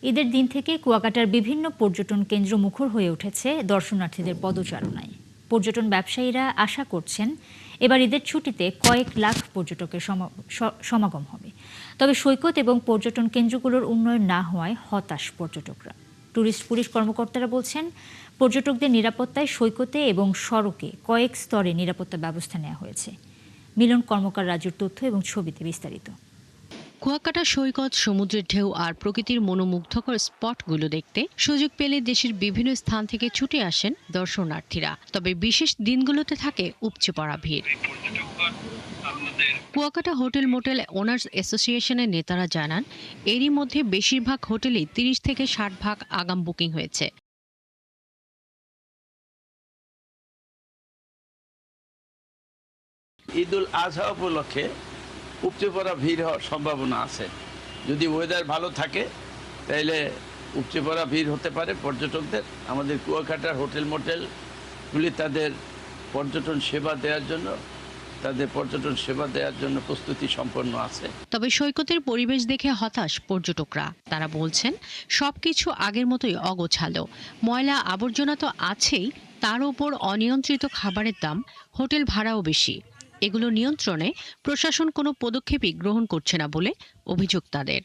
ঈদের দিন থেকে কুয়াকাটার বিভিন্ন পর্যটন কেন্দ্র মুখর হয়ে উঠেছে দর্শনার্থীদের পদচারণায়। পর্যটন ব্যবসায়ীরা আশা করছেন এবার ঈদের ছুটিতে কয়েক লাখ পর্যটকের সমাগম হবে। তবে সৈকত এবং পর্যটন কেন্দ্রগুলোর উন্নয়ন না হওয়ায় হতাশ পর্যটকরা। ট্যুরিস্ট পুলিশ কর্মকর্তারা বলছেন, পর্যটকদের নিরাপত্তায় সৈকতে এবং সড়কে কয়েক স্তরে নিরাপত্তা ব্যবস্থা নেওয়া হয়েছে। মিলন কর্মকার রাজুর তথ্য এবং ছবিতে বিস্তারিত। কুয়াকাটা সৈকত, সমুদ্রের ঢেউ আর প্রকৃতির মনোমুগ্ধকর স্পটগুলো দেখতে সুযোগ পেলে দেশের বিভিন্ন স্থান থেকে ছুটে আসেন দর্শনার্থীরা। তবে বিশেষ দিনগুলোতে থাকে উপচে পড়া ভিড়। কুয়াকাটা হোটেল মোটেল ওনার্স অ্যাসোসিয়েশনের নেতারা জানান, এরই মধ্যে বেশিরভাগ হোটেলেই ৩০ থেকে ৬০ ভাগ আগাম বুকিং হয়েছে। ঈদুল আজহা উপলক্ষে উপচে পড়া ভিড় হওয়ার সম্ভাবনা আছে। যদি ওয়েদার ভালো থাকে তাহলে উপচে পড়া ভিড় হতে পারে পর্যটকদের। আমাদের কুয়াকাটার হোটেল মোটেলগুলি তাদের পর্যটন সেবা দেওয়ার জন্য প্রস্তুতি সম্পন্ন আছে। তবে সৈকতের পরিবেশ দেখে হতাশ পর্যটকরা। তারা বলছেন, সবকিছু আগের মতোই অগোছালো। ময়লা আবর্জনা তো আছেই, তার উপর অনিয়ন্ত্রিত খাবারের দাম, হোটেল ভাড়াও বেশি। এগুলো নিয়ন্ত্রণে প্রশাসন কোনো পদক্ষেপই গ্রহণ করছে না বলে অভিযোগ তাদের।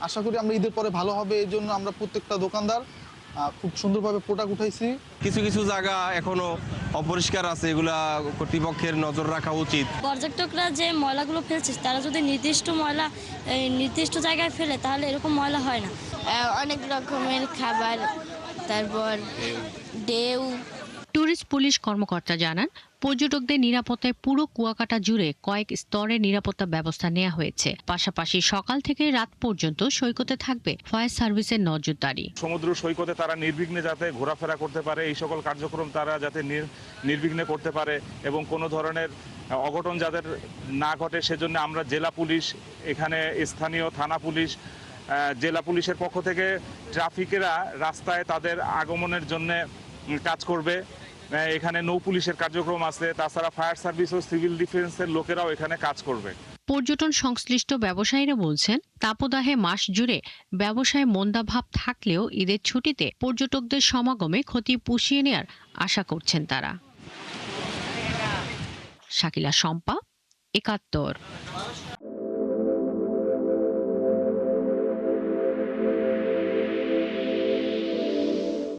আশা করি আমরা ঈদের পরে ভালো হবে, এই জন্য আমরা প্রত্যেকটা দোকানদার খুব সুন্দরভাবে প্রোডাক্ট উঠাইছি। কিছু কিছু জায়গা এখনো অপরিষ্কার আছে, এগুলা কর্তৃপক্ষের নজর রাখা উচিত। পর্যটকরা যে ময়লাগুলো ফেলছে তারা যদি নির্দিষ্ট জায়গায় ফেলে তাহলে এরকম ময়লা হয় না। অনেক রকমের খাবার, তারপর ঢেউ। ট্যুরিস্ট পুলিশ কর্মকর্তা জানান, পর্যটকদের নিরাপত্তায় পুরো কুয়াকাটা জুড়ে কয়েক স্তরে নিরাপত্তা ব্যবস্থা নেওয়া হয়েছে। পাশাপাশি সকাল থেকে রাত পর্যন্ত সৈকতে থাকবে ফায়ার সার্ভিসের নজরদারি। সমুদ্র সৈকতে তারা নির্বিঘ্নে যাতে ঘোরাফেরা করতে পারে, এই সকল কার্যক্রম তারা যাতে নির্বিঘ্নে করতে পারে এবং কোনো ধরনের অঘটন যাদের না ঘটে সেজন্য আমরা জেলা পুলিশ, এখানে স্থানীয় থানা পুলিশ, জেলা পুলিশের পক্ষ থেকে ট্রাফিকেরা রাস্তায় তাদের আগমনের জন্য কাজ করবে। এখানে নৌ পুলিশের কার্যক্রম আছে, তাছাড়া ফায়ার সার্ভিস ও সিভিল ডিফেন্সের লোকেরাও এখানে কাজ করবে। পর্যটন সংশ্লিষ্ট ব্যবসায়ীরা বলছেন, তাপদাহে মাস জুড়ে ব্যবসায় মন্দাভাব থাকলেও ঈদের ছুটিতে পর্যটকদের সমাগমে ক্ষতি পুষিয়ে নেয়ার আশা করছেন তারা। শাকিলা শম্পা, ৭১।